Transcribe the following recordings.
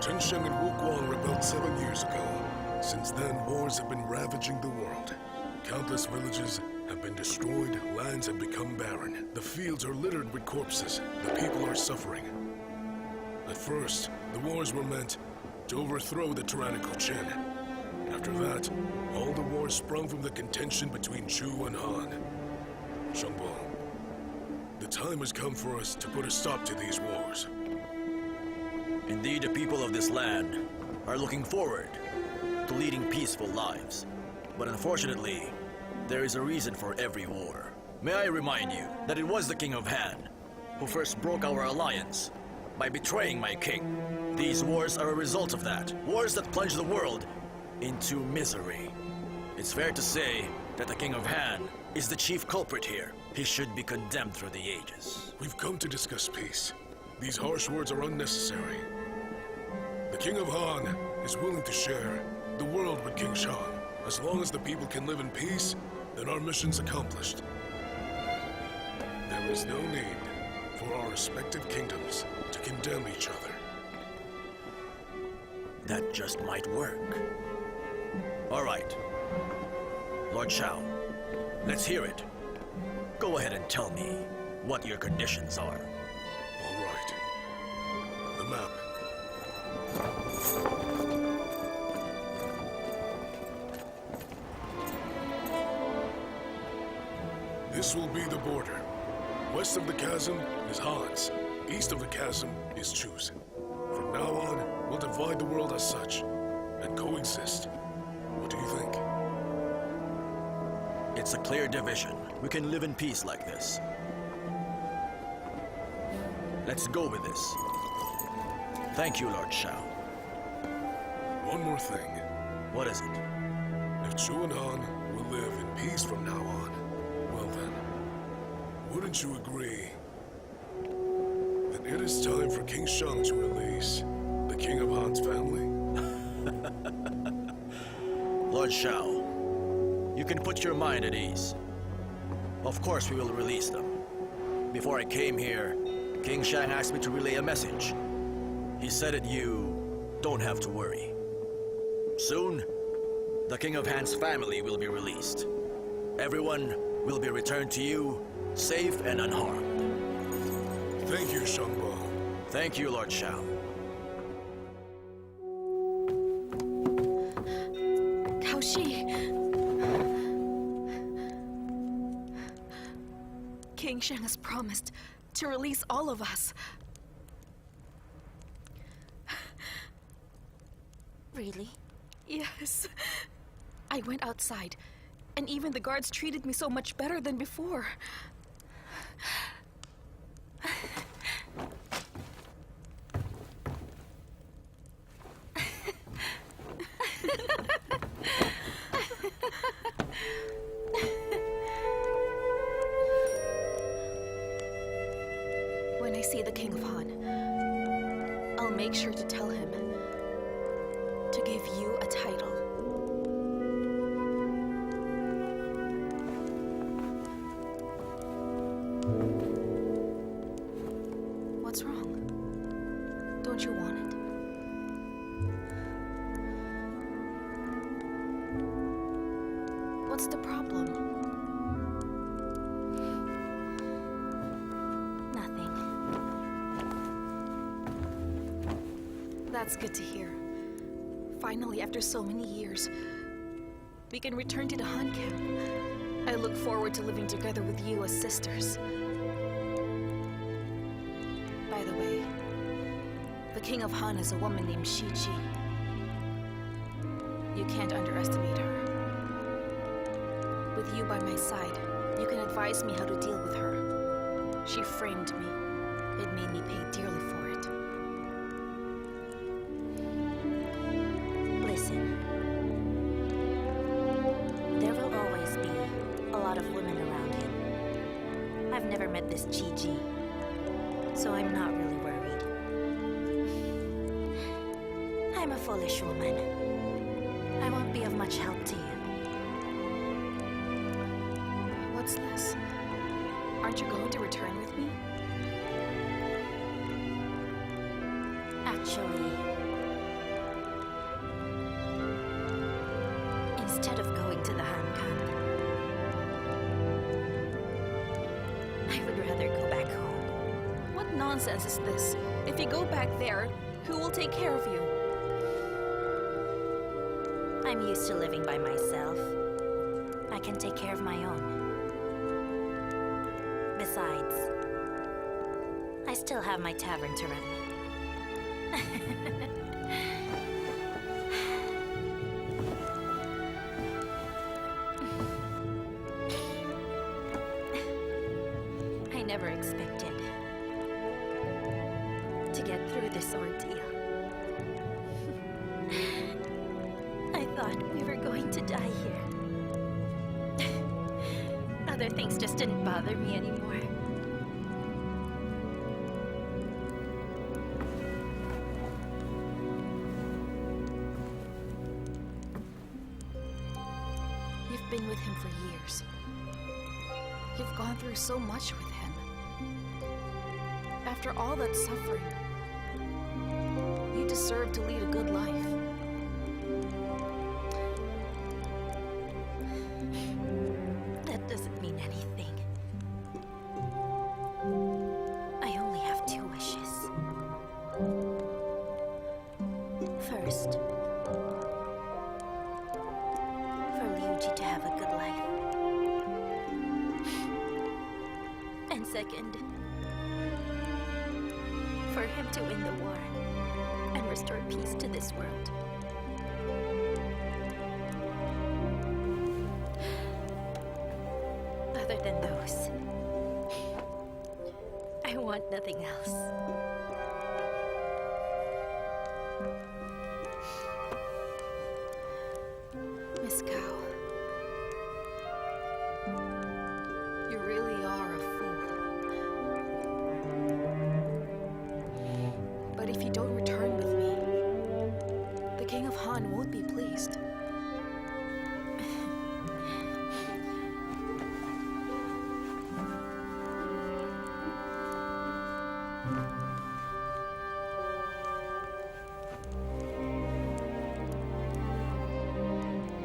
Chengsheng and Wuguang rebelled 7 years ago. Since then, wars have been ravaging the world. Countless villages have been destroyed, lands have become barren. The fields are littered with corpses. The people are suffering. At first, the wars were meant to overthrow the tyrannical Qin. After that, all the wars sprung from the contention between Chu and Han. Shangbo, the time has come for us to put a stop to these wars. Indeed, the people of this land are looking forward to leading peaceful lives. But unfortunately, there is a reason for every war. May I remind you that it was the King of Han who first broke our alliance by betraying my king. These wars are a result of that. Wars that plunge the world into misery. It's fair to say that the King of Han is the chief culprit here. He should be condemned through the ages. We've come to discuss peace. These harsh words are unnecessary. The King of Han is willing to share the world with King Shan. As long as the people can live in peace, then our mission's accomplished. There is no need for our respective kingdoms to condemn each other. That just might work. All right. Lord Shao, let's hear it. Go ahead and tell me what your conditions are. All right. The map. This will be the border. West of the chasm is Han's. East of the chasm is Chu's. From now on, we'll divide the world as such and coexist. What do you think? It's a clear division. We can live in peace like this. Let's go with this. Thank you, Lord Shao. One more thing. What is it? If Chu and Han will live in peace from now on, well then, wouldn't you agree that it is time for King Shang to release the King of Han's family? Lord Shao, you can put your mind at ease. Of course we will release them. Before I came here, King Shang asked me to relay a message. He said that you don't have to worry. Soon, the King of Han's family will be released. Everyone will be returned to you, safe and unharmed. Thank you, Shangbo. Thank you, Lord Shao. King Shang has promised to release all of us. Really? Yes. I went outside, and even the guards treated me so much better than before. When I see the King of Han, I'll make sure to tell him to give you a title. What's wrong? Don't you want it? What's the problem? Nothing. That's good to hear. Finally, after so many years, we can return to the Han camp. I look forward to living together with you as sisters. By the way, the King of Han is a woman named Shiji. You can't underestimate her. With you by my side, you can advise me how to deal with her. She framed me. It made me pay dearly for it. Listen. There will always be a lot of women around him. I've never met this Gigi, so I'm not really worried. I'm a foolish woman. I won't be of much help to you. What's this? Aren't you going to return with me? Actually, nonsense is this? If you go back there, who will take care of you? I'm used to living by myself. I can take care of my own. Besides, I still have my tavern to run. I never expected to get through this ordeal. I thought we were going to die here. Other things just didn't bother me anymore. You've been with him for years. You've gone through so much with him. After all that suffering, you deserve to lead a good life. That doesn't mean anything. I only have 2 wishes. First, for Ryuji to have a good life. And second, for him to win the war and restore peace to this world. Other than those, I want nothing else. Miss Cow, you really are a fool. But if you don't return with me, the King of Han won't be pleased.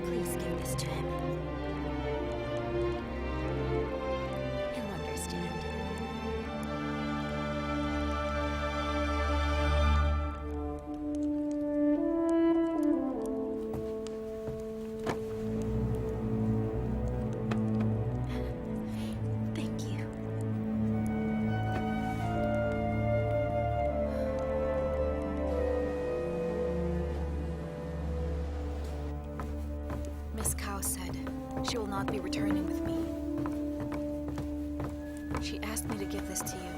Please give this to him. He'll understand. Thank you. Miss Cow said she will not be returning with me. She asked me to give this to you.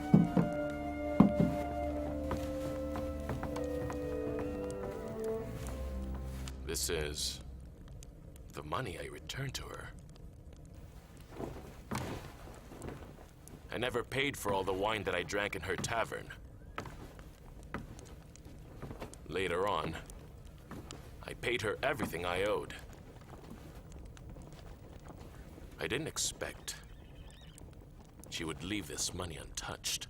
This is the money I returned to her. I never paid for all the wine that I drank in her tavern. Later on, I paid her everything I owed. I didn't expect she would leave this money untouched.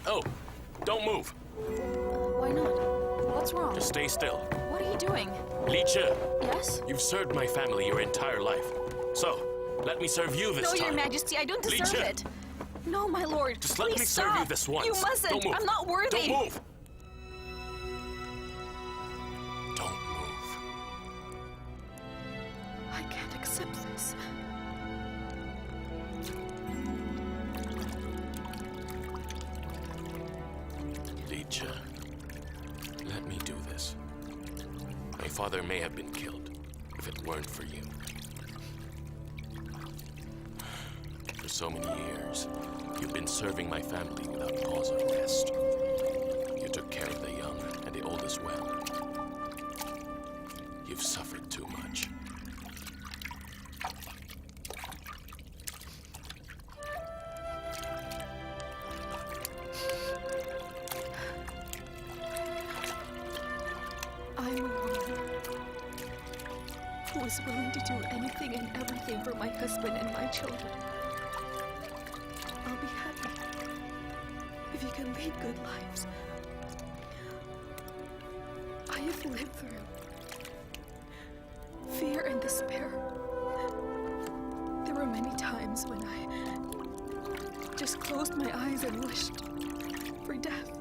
Oh, don't move. Why not? What's wrong? Just stay still. What are you doing? Liche, Yes? you've served my family your entire life. So, let me serve you this No, time. Your Majesty, I don't deserve Liche. it. No, my lord. Just let Please me stop. serve you this once. You mustn't. Don't move. I'm not worthy. Don't move. Don't move. I can't accept this. Liche, let me do this. My father may have been killed if it weren't for you. For so many years, you've been serving my family without cause or rest. You took care of the young and the old as well. You've suffered too much. I'm a woman who is willing to do anything and everything for my husband and my children. you can lead good lives. I have lived through fear and despair. There were many times when I just closed my eyes and wished for death.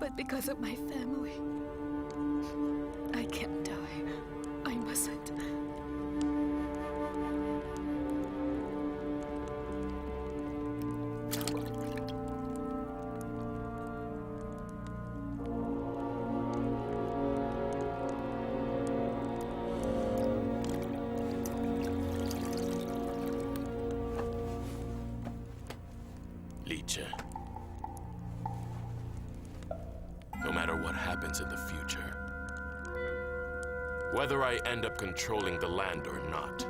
But because of my family, I can't die. I mustn't. No matter what happens in the future, whether I end up controlling the land or not,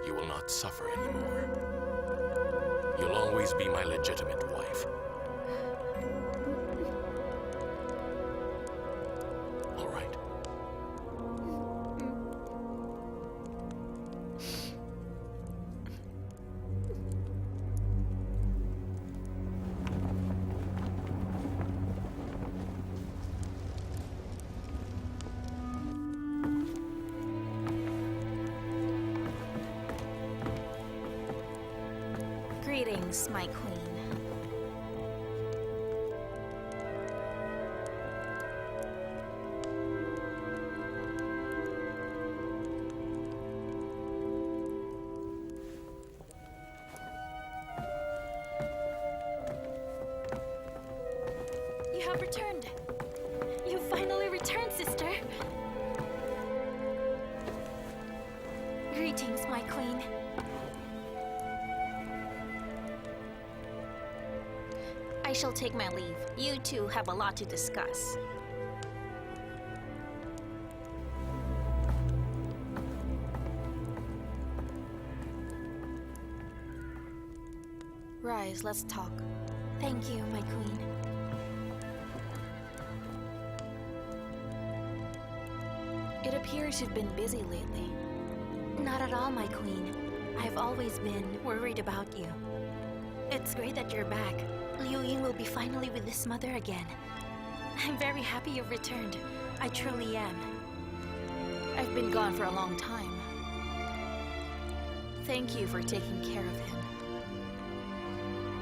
you will not suffer anymore. You'll always be my legitimate wife. All right? Greetings, my queen. You have returned. You finally returned, sister. Greetings, my queen. I shall take my leave. You two have a lot to discuss. Rise, let's talk. Thank you, my queen. It appears you've been busy lately. Not at all, my queen. I've always been worried about you. It's great that you're back. Liu Ying will be finally with his mother again. I'm very happy you've returned. I truly am. I've been gone for a long time. Thank you for taking care of him.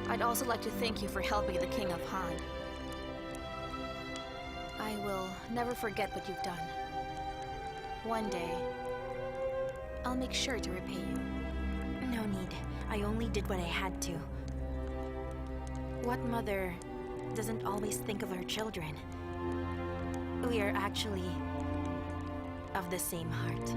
I'd also like to thank you for helping the King of Han. I will never forget what you've done. One day, I'll make sure to repay you. No need. I only did what I had to. What mother doesn't always think of her children? We are actually of the same heart.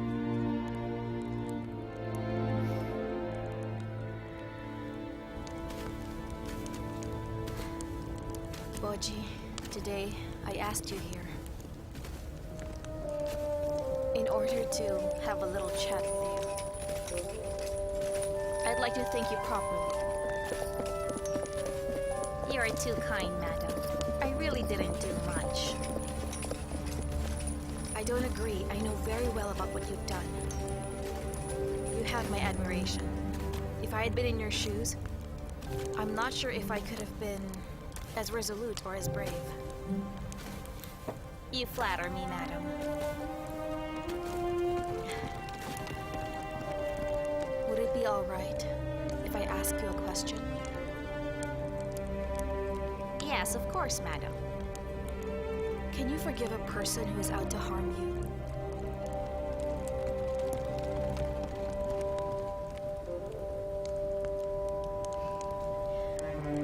Boji, today I asked you here in order to have a little chat with you. I'd like to thank you properly. You are too kind, madam. I really didn't do much. I don't agree. I know very well about what you've done. You have my admiration. If I had been in your shoes, I'm not sure if I could have been as resolute or as brave. You flatter me, madam. Would it be all right if I ask you a question? Yes, of course, madam. Can you forgive a person who is out to harm you?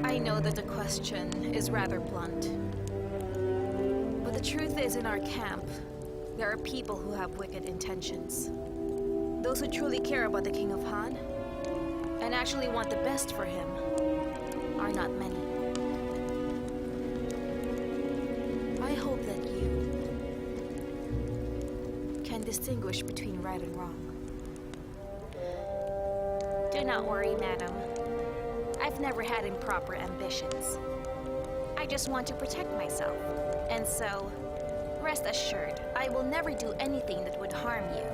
I know that the question is rather blunt. But the truth is, in our camp, there are people who have wicked intentions. Those who truly care about the King of Han and actually want the best for him are not many. I hope that you can distinguish between right and wrong. Do not worry, madam. I've never had improper ambitions. I just want to protect myself. And so, rest assured, I will never do anything that would harm you.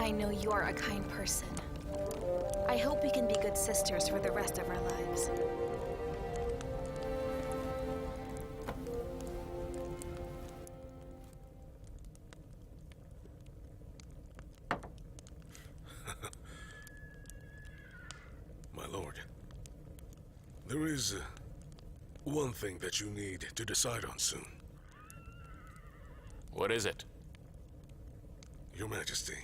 I know you are a kind person. I hope we can be good sisters for the rest of our lives. My lord, there is one thing that you need to decide on soon. What is it? Your Majesty,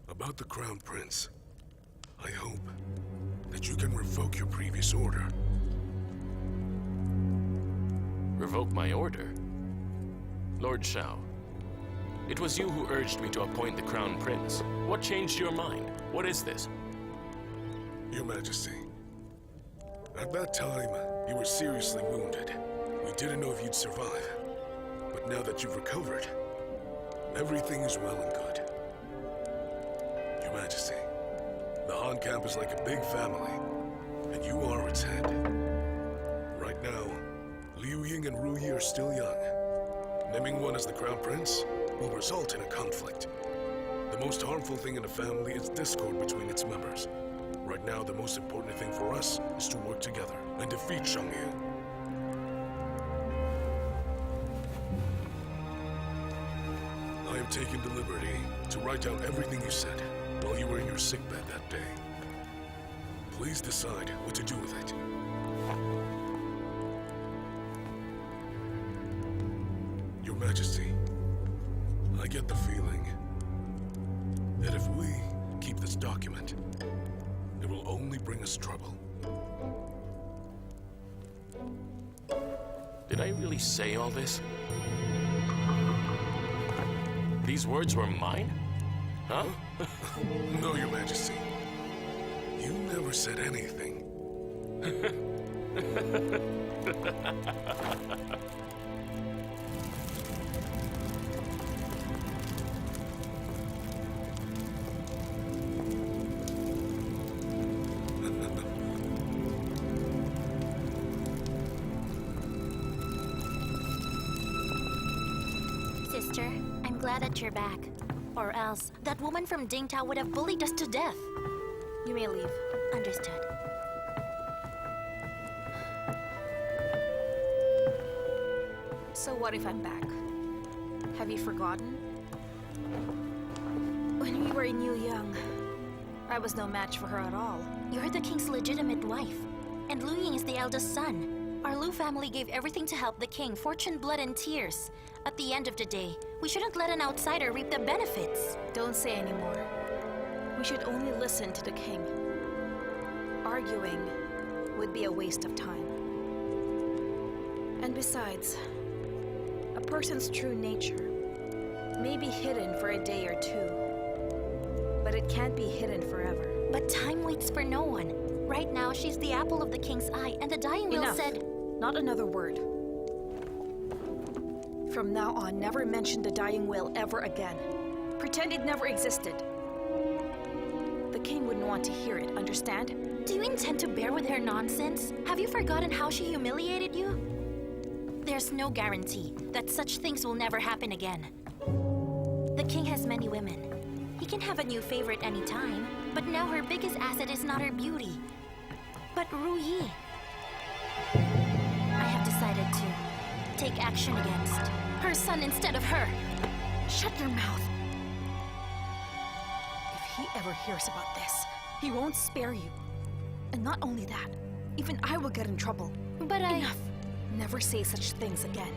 about the Crown Prince, I hope that you can revoke your previous order. Revoke my order? Lord Shao, it was you who urged me to appoint the Crown Prince. What changed your mind? What is this? Your Majesty, at that time, you were seriously wounded. We didn't know if you'd survive. But now that you've recovered, everything is well and good. Your Majesty, the Han camp is like a big family, and you are its head. Right now, Liu Ying and Ru Yi are still young. Naming one as the Crown Prince will result in a conflict. The most harmful thing in a family is discord between its members. Right now, the most important thing for us is to work together and defeat Shangyu. I have taken the liberty to write down everything you said while you were in your sickbed that day. Please decide what to do with it. Your Majesty, I get the feeling that if we keep this document, it will only bring us trouble. Did I really say all this? These words were mine? Huh? No, Your Majesty. You never said anything. Sister, I'm glad that you're back. Or else, that woman from Dingtao would have bullied us to death. You may leave. Understood. So what if I'm back? Have you forgotten? When we were in Yu Yang, I was no match for her at all. You're the king's legitimate wife. And Liu Ying is the eldest son. Our Lu family gave everything to help the king, fortune, blood, and tears. At the end of the day, we shouldn't let an outsider reap the benefits. Don't say anymore. We should only listen to the king. Arguing would be a waste of time. And besides, a person's true nature may be hidden for a day or two, but it can't be hidden forever. But time waits for no one. Right now, she's the apple of the king's eye, and the dying will Enough. said... Not another word. From now on, never mention the dying will ever again. Pretend it never existed. The king wouldn't want to hear it, understand? Do you intend to bear with her nonsense? Have you forgotten how she humiliated you? There's no guarantee that such things will never happen again. The king has many women. He can have a new favorite anytime, but now her biggest asset is not her beauty, but Ru Yi. I have decided to take action against her son instead of her. Shut your mouth. If he ever hears about this, he won't spare you. And not only that, even I will get in trouble. But I... Enough. Never say such things again.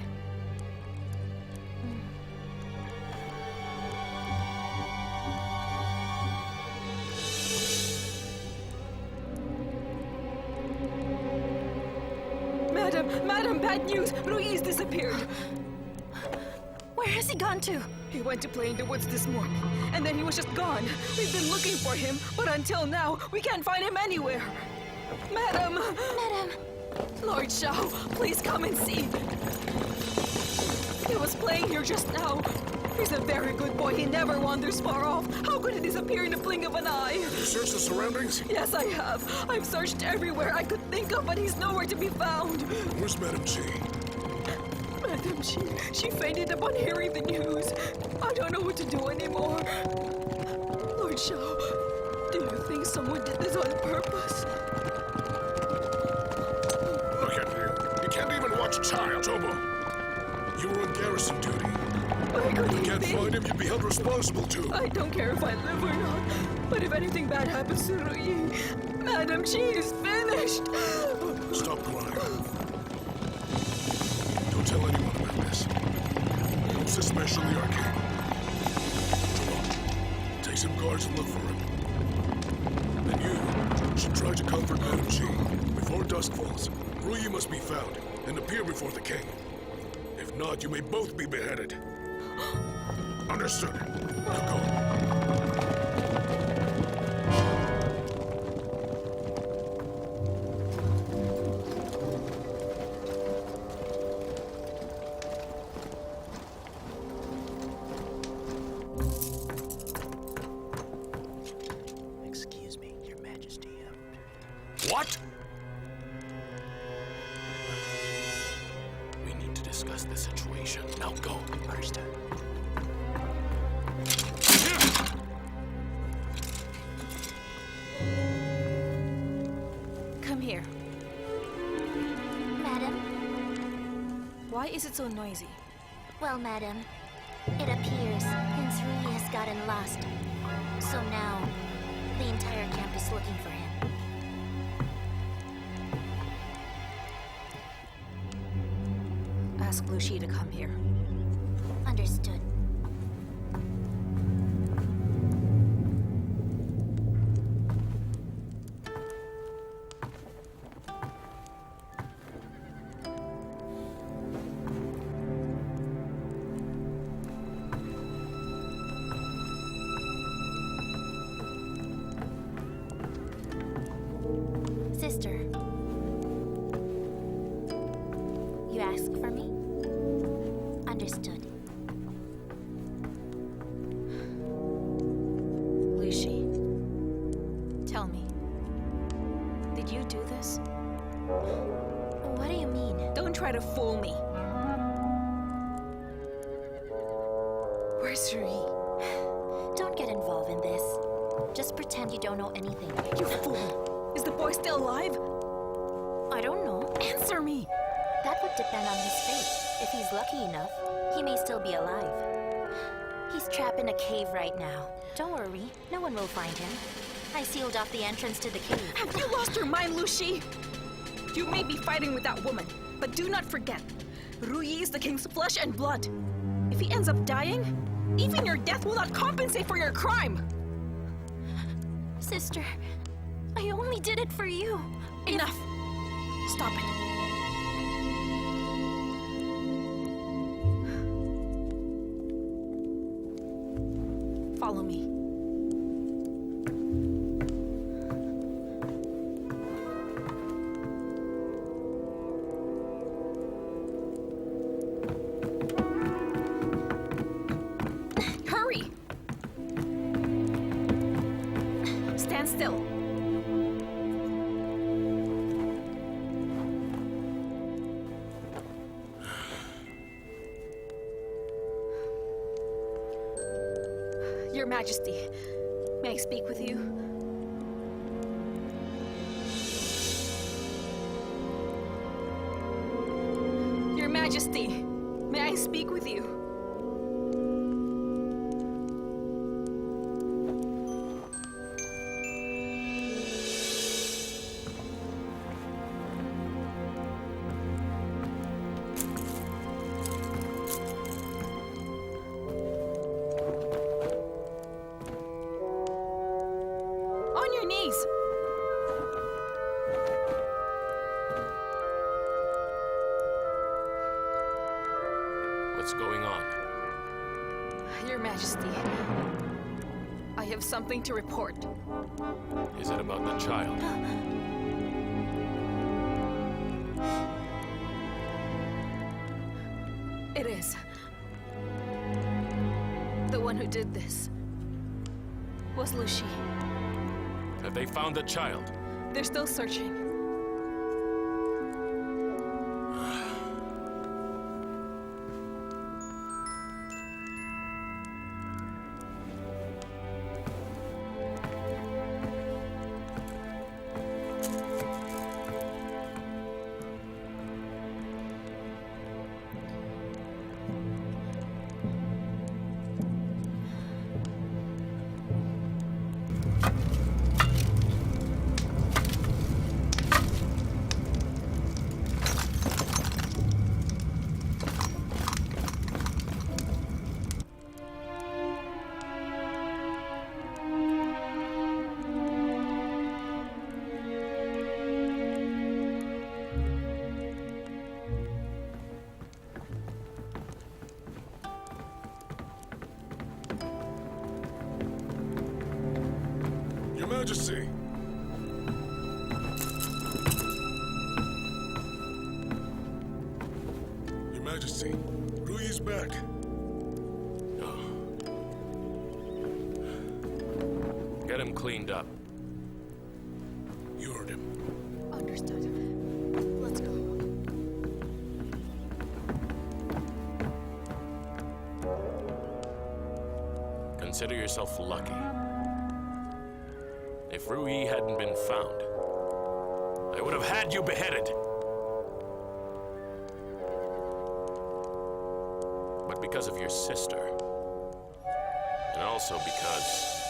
Madam, bad news! Ruiz disappeared! Where has he gone to? He went to play in the woods this morning, and then he was just gone. We've been looking for him, but until now, we can't find him anywhere. Madam! Madam! Lord Shao, please come and see. He was playing here just now. He's a very good boy. He never wanders far off. How could he disappear in the blink of an eye? You searched the surroundings? Yes, I have. I've searched everywhere I could think of, but he's nowhere to be found. Where's Madam Chi? Madam, she fainted upon hearing the news. I don't know what to do anymore. Shao, do you think someone did this on purpose? Look at you. You can't even watch a child. Tobo, you were on garrison duty. If you can't find him, you'd be held responsible too. I don't care if I live or not, but if anything bad happens to Ruyi, Madam, she is finished. Stop crying. Don't tell anyone about this. Most especially our king. Tobo, take some guards and look for him. And you should try to comfort Madam G. Before dusk falls, Ruyi must be found and appear before the king. If not, you may both be beheaded. Understood. Now go. Excuse me, Your Majesty. What? We need to discuss the situation. Now go. Understood. Come here. Madam? Why is it so noisy? Well, madam, it appears Prince Ruyi has gotten lost. So now, the entire camp is looking for him. Ask Lucy to come here. Understood. Sister. You asked for me? Understood. Lucy, tell me, did you do this? What do you mean? Don't try to fool me. Where's Ruyi? Don't get involved in this. Just pretend you don't know anything. You fool! Is the boy still alive? I don't know. Answer me! That would depend on his fate. If he's lucky enough, he may still be alive. He's trapped in a cave right now. Don't worry, no one will find him. I sealed off the entrance to the cave. Have you lost your mind, Lucy? You may be fighting with that woman, but do not forget, Ruyi is the king's flesh and blood. If he ends up dying, even your death will not compensate for your crime. Sister, I only did it for you. Enough! Stop it. Follow me. Hurry! Stand still. Your Majesty, may I speak with you? Your Majesty, may I speak with you? On your knees! What's going on? Your Majesty, I have something to report. Is it about the child? It is. The one who did this was Lucy. Have they found the child? They're still searching. Majesty! Your Majesty, Rui's back. Get him cleaned up. You heard him. Understood. Let's go. Consider yourself lucky. If Rui hadn't been found, I would have had you beheaded. But because of your sister, and also because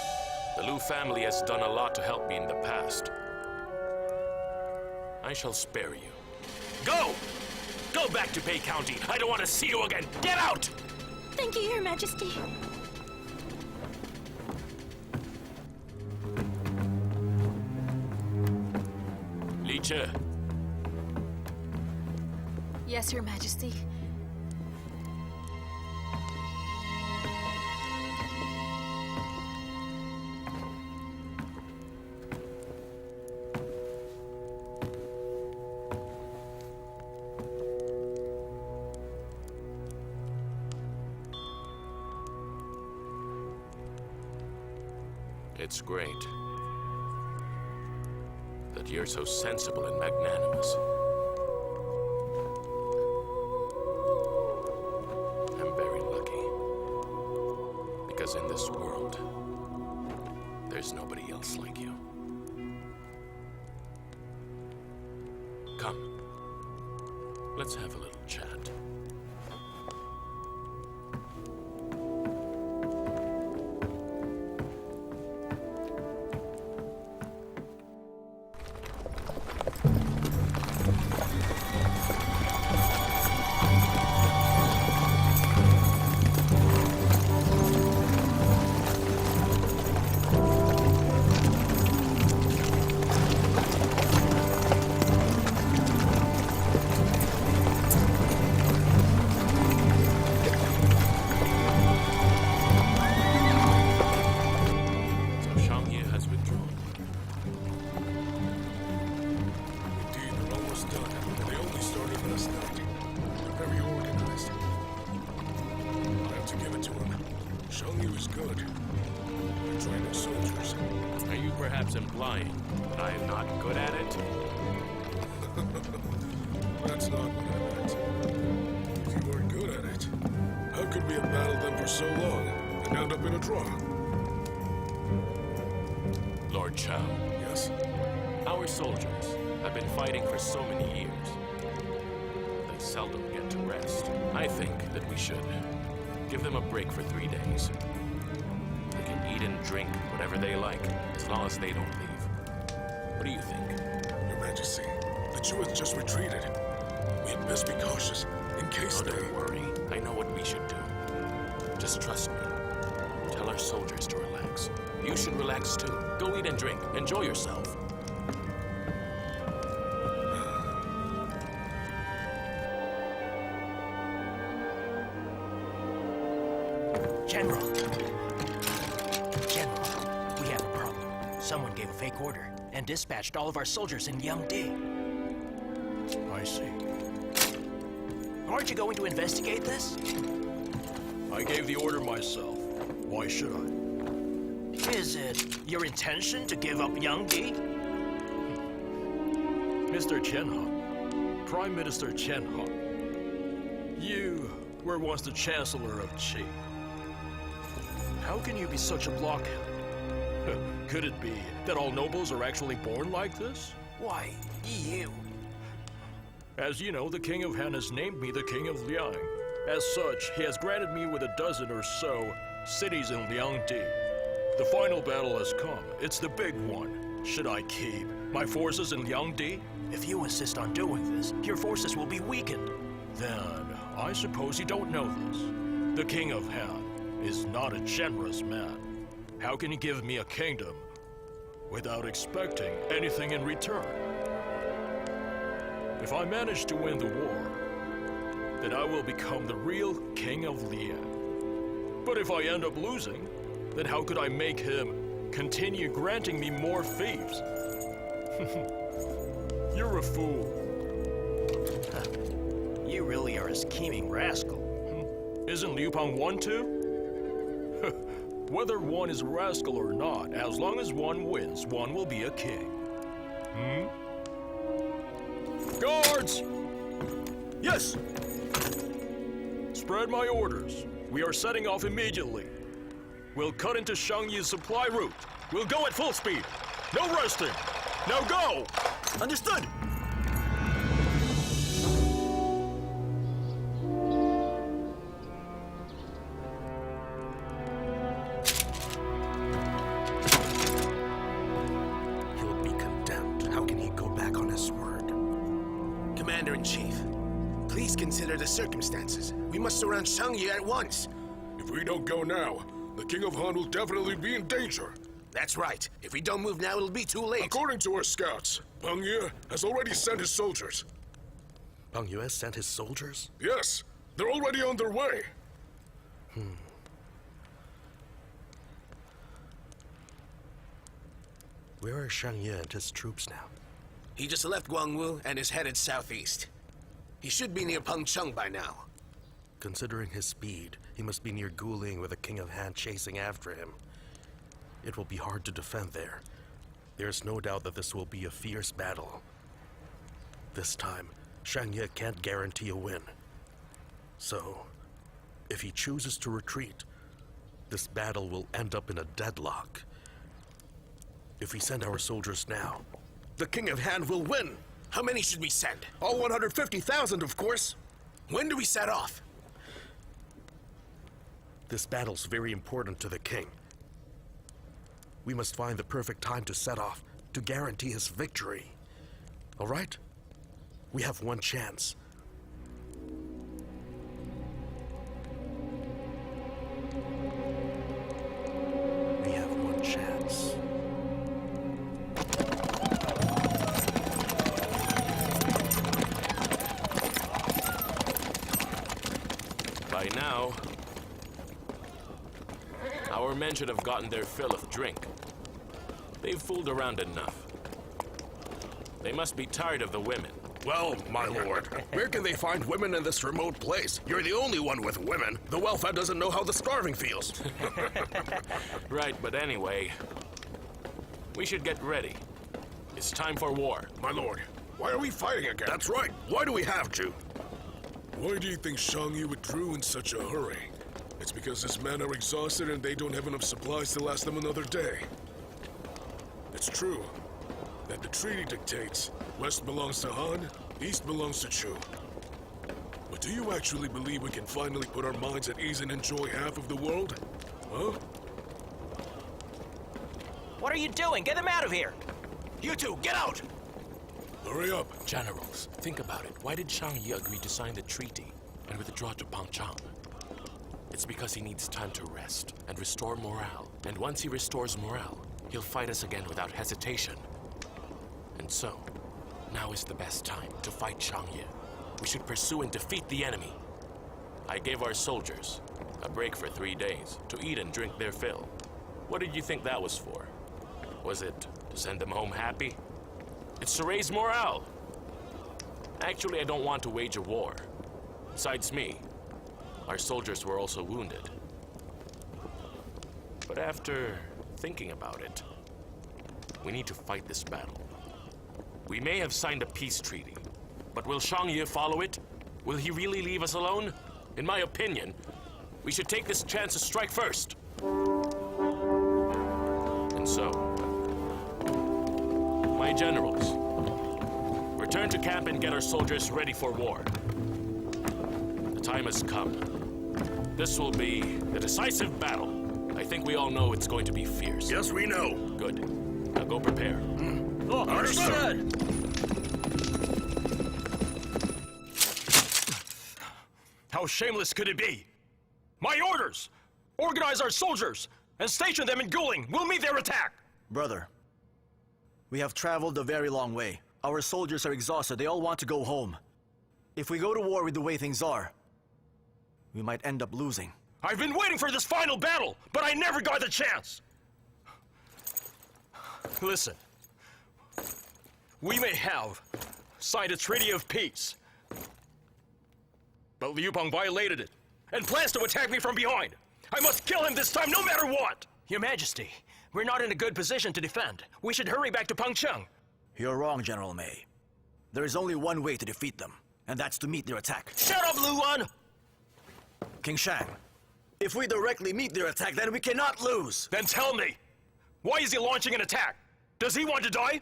the Liu family has done a lot to help me in the past, I shall spare you. Go! Go back to Bay County! I don't want to see you again! Get out! Thank you, Your Majesty. Licha, Yes, Your Majesty. it's great that you're so sensible and magnanimous. I'm very lucky, because in this world, there's nobody else like you. Come, let's have a little chat. Implying that I am not good at it? That's not what I meant. If you weren't good at it, how could we have battled them for so long and end up in a draw? Lord Chow. Yes? Our soldiers have been fighting for so many years. They seldom get to rest. I think that we should give them a break for 3 days. They can eat and drink whatever they like, as long as they don't leave. What do you think? Your Majesty, the Jew has just retreated. We had best be cautious, in case they... Don't worry. I know what we should do. Just trust me. Tell our soldiers to relax. You should relax too. Go eat and drink. Enjoy yourself. General, we have a problem. Someone gave a fake order and dispatched all of our soldiers in Yangdi. I see. Aren't you going to investigate this? I gave the order myself. Why should I? Is it your intention to give up Yangdi? Mr. Qianhe, Prime Minister Qianhe, you were once the Chancellor of Qi. How can you be such a blockhead? Could it be that all nobles are actually born like this? Why, you? As you know, the King of Han has named me the King of Liang. As such, he has granted me with a dozen or so cities in Liangdi. The final battle has come. It's the big one. Should I keep my forces in Liangdi? If you insist on doing this, your forces will be weakened. Then, I suppose you don't know this. The King of Han is not a generous man. How can he give me a kingdom without expecting anything in return? If I manage to win the war, then I will become the real King of Liang. But if I end up losing, then how could I make him continue granting me more fiefs. You're a fool. You really are a scheming rascal. Isn't Liu Peng one too? Whether one is a rascal or not, as long as one wins, one will be a king. Guards! Yes! Spread my orders. We are setting off immediately. We'll cut into Shangyi's supply route. We'll go at full speed. No resting. Now go! Understood! He'll be condemned. How can he go back on his word? Commander-in-Chief, please consider the circumstances. We must surround Shangyi at once. If we don't go now, the King of Han will definitely be in danger. That's right. If we don't move now, it'll be too late. According to our scouts, Peng Ye has already sent his soldiers. Peng Yue sent his soldiers? Yes, they're already on their way. Where are Shang Ye and his troops now? He just left Guangwu and is headed southeast. He should be near Pengcheng by now. Considering his speed, he must be near Guling with the King of Han chasing after him. It will be hard to defend there. There's no doubt that this will be a fierce battle. This time, Shang Ye can't guarantee a win. So, if he chooses to retreat, this battle will end up in a deadlock. If we send our soldiers now, the King of Han will win! How many should we send? All 150,000, of course! When do we set off? This battle's very important to the king. We must find the perfect time to set off, to guarantee his victory. All right? We have one chance. We have one chance. By now, our men should have gotten their fill of drink. They've fooled around enough. They must be tired of the women. Well, my lord, where can they find women in this remote place? You're the only one with women. The well-fed doesn't know how the starving feels. Right, but anyway, we should get ready. It's time for war. My lord, why are we fighting again? That's right. Why do we have to? Why do you think Shangyi withdrew in such a hurry? It's because his men are exhausted and they don't have enough supplies to last them another day. It's true that the treaty dictates West belongs to Han, East belongs to Chu. But do you actually believe we can finally put our minds at ease and enjoy half of the world? Huh? What are you doing? Get them out of here! You two, get out! Hurry up. Generals, think about it. Why did Shangyi agree to sign the treaty and withdraw to Pengcheng? It's because he needs time to rest and restore morale. And once he restores morale, he'll fight us again without hesitation. And so, now is the best time to fight Shangyi. We should pursue and defeat the enemy. I gave our soldiers a break for 3 days to eat and drink their fill. What did you think that was for? Was it to send them home happy? It's to raise morale. Actually, I don't want to wage a war. Besides me, our soldiers were also wounded. But after thinking about it, we need to fight this battle. We may have signed a peace treaty, but will Shangyi follow it? Will he really leave us alone? In my opinion, we should take this chance to strike first. And so, my generals, return to camp and get our soldiers ready for war. The time has come. This will be the decisive battle. I think we all know it's going to be fierce. Yes, we know. Good. Now go prepare. Understood. How shameless could it be? My orders! Organize our soldiers and station them in Guling. We'll meet their attack! Brother, we have traveled a very long way. Our soldiers are exhausted. They all want to go home. If we go to war with the way things are, we might end up losing. I've been waiting for this final battle, but I never got the chance! Listen. We may have signed a treaty of peace, but Liu Bang violated it and plans to attack me from behind. I must kill him this time, no matter what! Your Majesty, we're not in a good position to defend. We should hurry back to Pengcheng. You're wrong, General Mei. There is only one way to defeat them, and that's to meet their attack. Shut up, Luan! King Shang, if we directly meet their attack, then we cannot lose! Then tell me, why is he launching an attack? Does he want to die?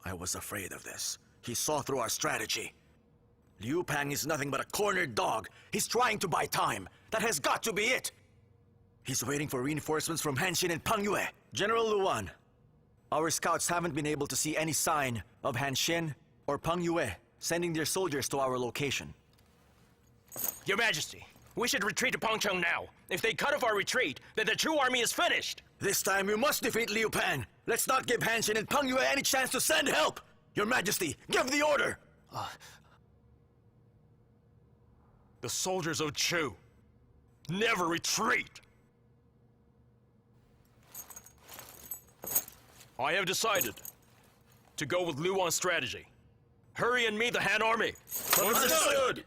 I was afraid of this. He saw through our strategy. Liu Pang is nothing but a cornered dog. He's trying to buy time. That has got to be it! He's waiting for reinforcements from Hanshin and Peng Yue. General Luan, our scouts haven't been able to see any sign of Hanshin or Peng Yue sending their soldiers to our location. Your Majesty, we should retreat to Pengcheng now. If they cut off our retreat, then the true army is finished. This time we must defeat Liu Pang. Let's not give Hanshin and Peng Yue any chance to send help. Your Majesty, give the order. The soldiers of Chu never retreat. I have decided to go with Luan's strategy. Hurry and meet the Han army. Understood!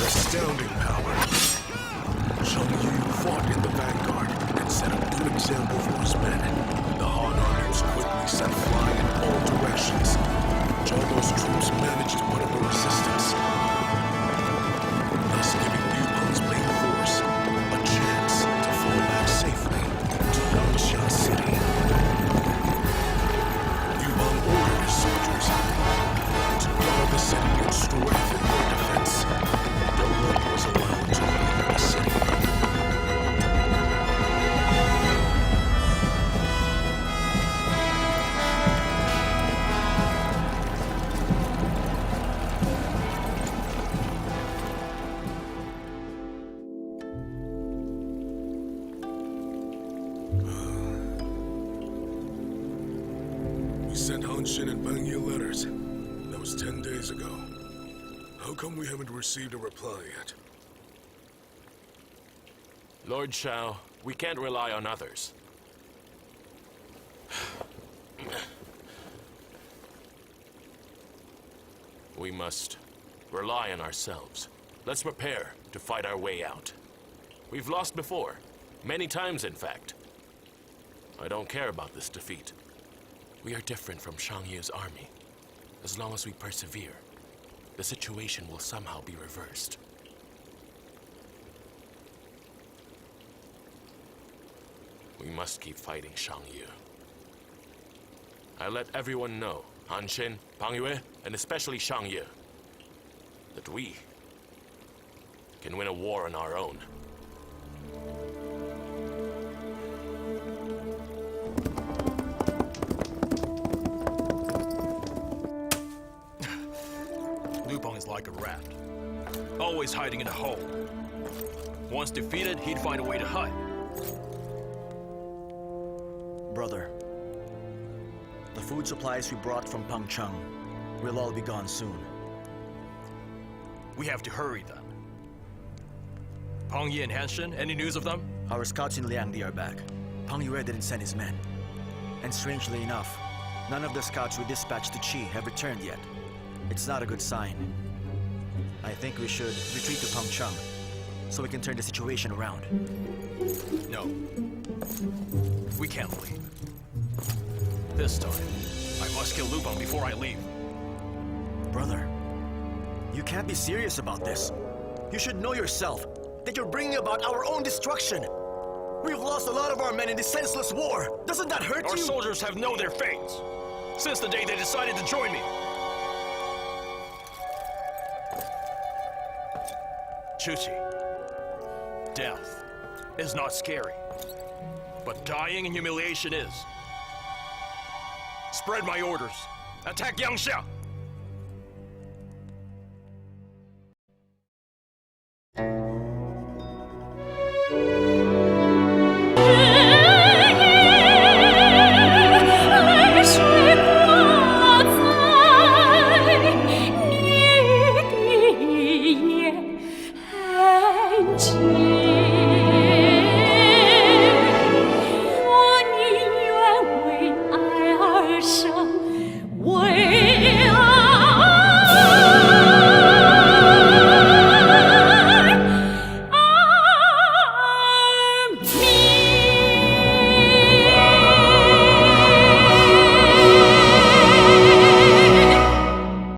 Astounding power. Zhang Yu fought in the vanguard and set a good example for his men. The Han army was quickly set flying in all directions. Zhang troops managed to put up a resistance, thus giving Liu Bang's main force a chance to fall back safely to Yangsha City. Liu Bang ordered his soldiers to guard the city and strengthen their defense. No one was allowed to leave the city. We sent Hanshin and Peng Yue letters. That was 10 days ago. How come we haven't received a reply yet? Lord Shao, we can't rely on others. We must rely on ourselves. Let's prepare to fight our way out. We've lost before, many times in fact. I don't care about this defeat. We are different from Shang Yu's army. As long as we persevere, the situation will somehow be reversed. We must keep fighting Shang Yu. I let everyone know, Hanshin, Peng Yue, and especially Shang Yu, that we can win a war on our own. Liu Bang is like a rat, always hiding in a hole. Once defeated, he'd find a way to hide. Brother, the food supplies we brought from Pengcheng will all be gone soon. We have to hurry then. Peng Yi and Hanshin, any news of them? Our scouts in Liangdi are back. Peng Yue didn't send his men. And strangely enough, none of the scouts we dispatched to Qi have returned yet. It's not a good sign. I think we should retreat to Pengcheng so we can turn the situation around. No. We can't leave. This time, I must kill Liu Bang before I leave. Brother, you can't be serious about this. You should know yourself that you're bringing about our own destruction. We've lost a lot of our men in this senseless war. Doesn't that hurt Our you? soldiers have known their fates since the day they decided to join me. Chuchi, death is not scary, but dying in humiliation is. Spread my orders. Attack Yangsha!